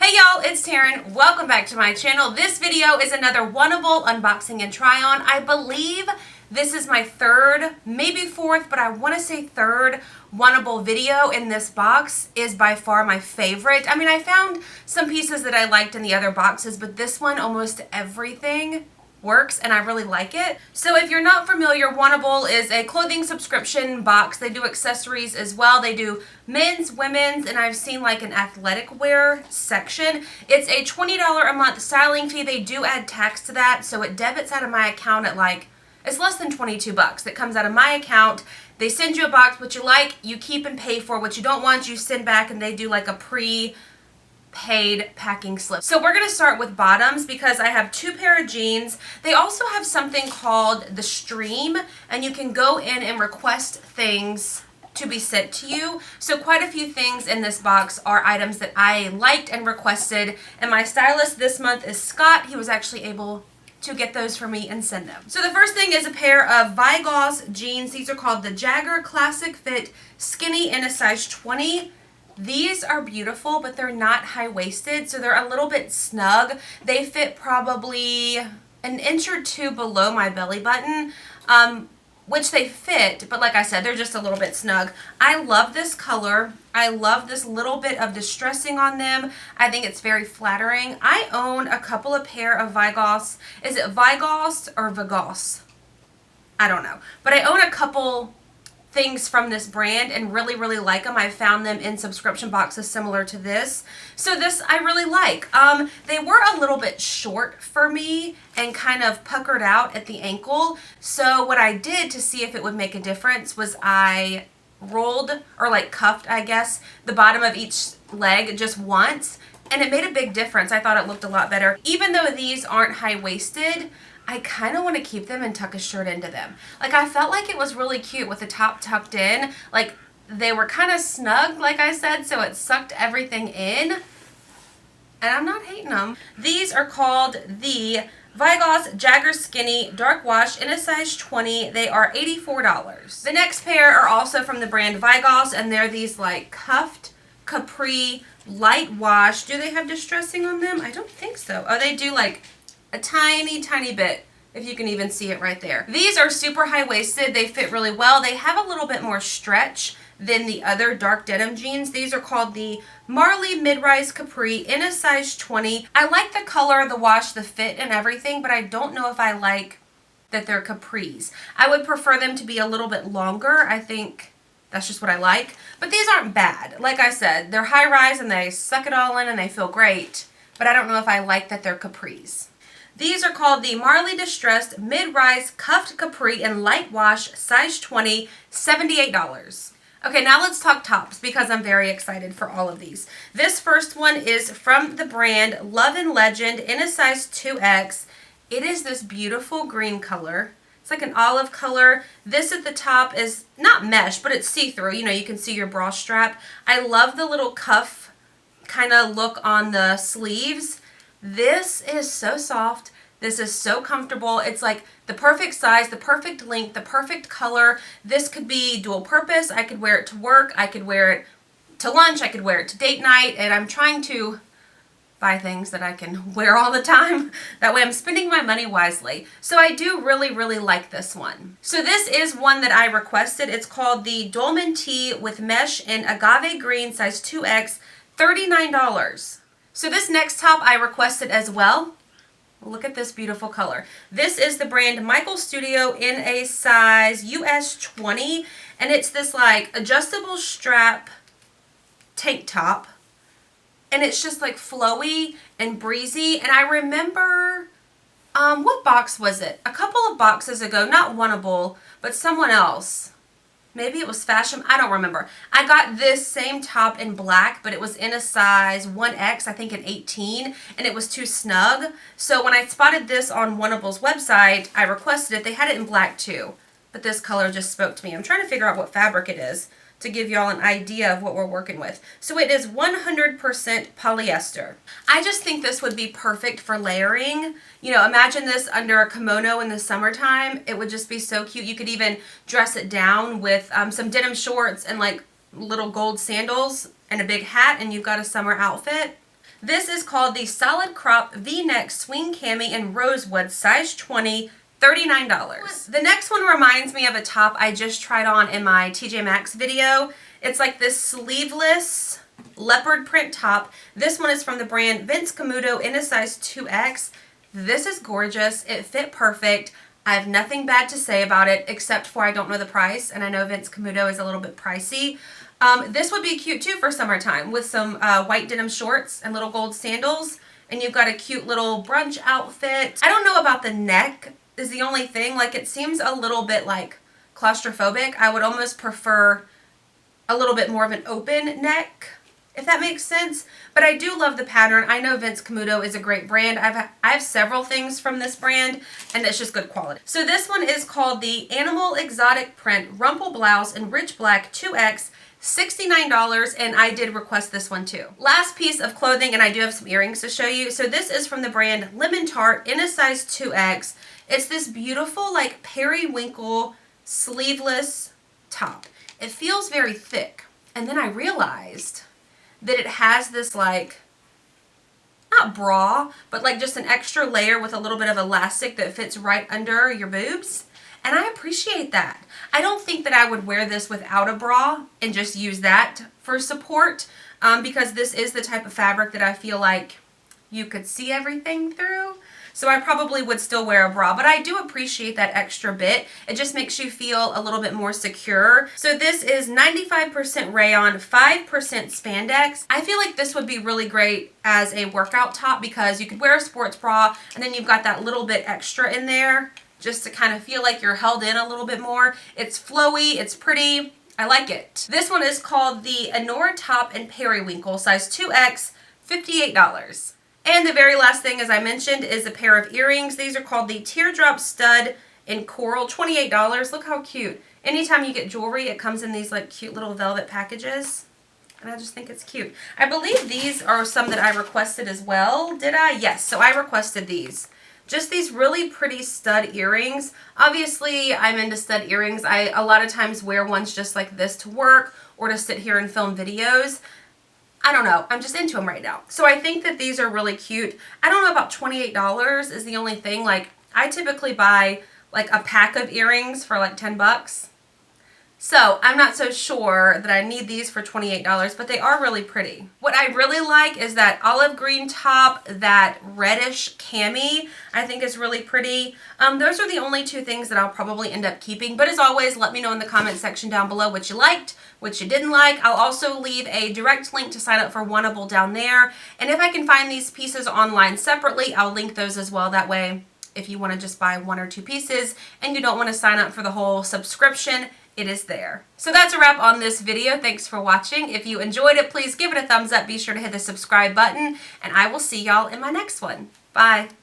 Hey y'all, it's Taren. Welcome back to my channel. This video is another Wantable unboxing and try on. I believe this is my third, maybe fourth, but I want to say third Wantable video, and this box is by far my favorite. I mean, I found some pieces that I liked in the other boxes, but this one, almost everything works and I really like it. So if you're not familiar, Wantable is a clothing subscription box. They do accessories as well. They do men's, women's, and I've seen like an athletic wear section. It's a $20 a month styling fee. They do add tax to that, so it debits out of my account at like, it's less than 22 bucks. It comes out of my account. They send you a box. What you like, you keep and pay for. What you don't want, you send back, and they do like a paid packing slip. So we're going to start with bottoms because I have two pair of jeans. They also have something called the Stream, and you can go in and request things to be sent to you. So quite a few things in this box are items that I liked and requested, and my stylist this month is Scott. He was actually able to get those for me and send them. So the first thing is a pair of VIGOSS jeans. These are called the Jagger Classic Fit Skinny in a size 20. These are beautiful, but they're not high-waisted, so they're a little bit snug. They fit probably an inch or two below my belly button, which they fit, but like I said, they're just a little bit snug. I love this color. I love this little bit of distressing on them. I think it's very flattering. I own a couple of pair of VIGOSS. Is it VIGOSS or VIGOSS? I don't know. But I own a couple things from this brand and really like them. I found them in subscription boxes similar to this. So this I really like. They were a little bit short for me and kind of puckered out at the ankle. So what I did to see if it would make a difference was I rolled, or like cuffed I guess, the bottom of each leg just once, and it made a big difference. I thought it looked a lot better. Even though these aren't high-waisted, I kind of want to keep them and tuck a shirt into them. Like, I felt like it was really cute with the top tucked in. Like, they were kind of snug, like I said, so it sucked everything in. And I'm not hating them. These are called the VIGOSS Jagger Skinny Dark Wash in a size 20. They are $84. The next pair are also from the brand VIGOSS, and they're these like cuffed capri light wash. Do they have distressing on them? I don't think so. Oh, they do like a tiny bit, if you can even see it right there. These are super high-waisted. They fit really well. They have a little bit more stretch than the other dark denim jeans. These are called the Marley Midrise Capri in a size 20. I like the color, the wash, the fit, and everything, but I don't know if I like that they're capris. I would prefer them to be a little bit longer. I think that's just what I like. But these aren't bad. Like I said, they're high-rise and they suck it all in and they feel great, but I don't know if I like that they're capris. These are called the Marley Distressed Mid-Rise Cuffed Capri in Light Wash, size 20, $78. Okay, now let's talk tops because I'm very excited for all of these. This first one is from the brand Love and Legend in a size 2X. It is this beautiful green color. It's like an olive color. This at the top is not mesh, but it's see-through. You know, you can see your bra strap. I love the little cuff kind of look on the sleeves. This is so soft. This is so comfortable. It's like the perfect size, the perfect length, the perfect color. This could be dual purpose. I could wear it to work. I could wear it to lunch. I could wear it to date night. And I'm trying to buy things that I can wear all the time. That way I'm spending my money wisely. So I do really like this one. So this is one that I requested. It's called the Dolman Tee with mesh in agave green, size 2X, $39. So this next top I requested as well. Look at this beautiful color. This is the brand Michel Studio in a size US 20. And it's this like adjustable strap tank top. And it's just like flowy and breezy. And I remember, what box was it? A couple of boxes ago, not Wantable, but someone else. Maybe it was Fashion. I don't remember. I got this same top in black, but it was in a size 1X, I think an 18, and it was too snug. So when I spotted this on Wantable's website, I requested it. They had it in black too, but this color just spoke to me. I'm trying to figure out what fabric it is to give y'all an idea of what we're working with. So it is 100% polyester. I just think this would be perfect for layering. You know, imagine this under a kimono in the summertime. It would just be so cute. You could even dress it down with some denim shorts and like little gold sandals and a big hat, and you've got a summer outfit. This is called the Solid Crop V-Neck Swing Cami in Rosewood, size 20, $39. The next one reminds me of a top I just tried on in my TJ Maxx video. It's like this sleeveless leopard print top. This one is from the brand Vince Camuto in a size 2X. This is gorgeous. It fit perfect. I have nothing bad to say about it except for I don't know the price, and I know Vince Camuto is a little bit pricey. This would be cute too for summertime with some white denim shorts and little gold sandals, and you've got a cute little brunch outfit. I don't know about the neck is the only thing. Like, it seems a little bit like claustrophobic. I would almost prefer a little bit more of an open neck, if that makes sense. But I do love the pattern. I know Vince Camuto is a great brand. I have several things from this brand, and it's just good quality. So this one is called the Animal Exotic Print Rumple Blouse in Rich Black 2X, $69, and I did request this one too. Last piece of clothing, and I do have some earrings to show you. So this is from the brand Lemon Tart in a size 2X. It's this beautiful like periwinkle sleeveless top. It feels very thick, and then I realized that it has this like, not bra, but like just an extra layer with a little bit of elastic that fits right under your boobs. And I appreciate that. I don't think that I would wear this without a bra and just use that for support, because this is the type of fabric that I feel like you could see everything through. So I probably would still wear a bra, but I do appreciate that extra bit. It just makes you feel a little bit more secure. So this is 95% rayon, 5% spandex. I feel like this would be really great as a workout top because you could wear a sports bra and then you've got that little bit extra in there just to kind of feel like you're held in a little bit more. It's flowy, it's pretty, I like it. This one is called the Annora Top in Periwinkle, size 2X, $58. And the very last thing, as I mentioned, is a pair of earrings. These are called the Teardrop Stud in Coral, $28. Look how cute. Anytime you get jewelry, it comes in these like cute little velvet packages. And I just think it's cute. I believe these are some that I requested as well. Did I? Yes, so I requested these. Just these really pretty stud earrings. Obviously, I'm into stud earrings. I a lot of times wear ones just like this to work or to sit here and film videos. I don't know. I'm just into them right now. So I think that these are really cute. I don't know about $28 is the only thing. Like, I typically buy like a pack of earrings for like 10 bucks. So I'm not so sure that I need these for $28, but they are really pretty. What I really like is that olive green top, that reddish cami, I think is really pretty. Those are the only two things that I'll probably end up keeping. But as always, let me know in the comment section down below what you liked, what you didn't like. I'll also leave a direct link to sign up for Wantable down there. And if I can find these pieces online separately, I'll link those as well. That way, if you want to just buy one or two pieces and you don't want to sign up for the whole subscription, it is there. So that's a wrap on this video. Thanks for watching. If you enjoyed it, please give it a thumbs up. Be sure to hit the subscribe button, and I will see y'all in my next one. Bye.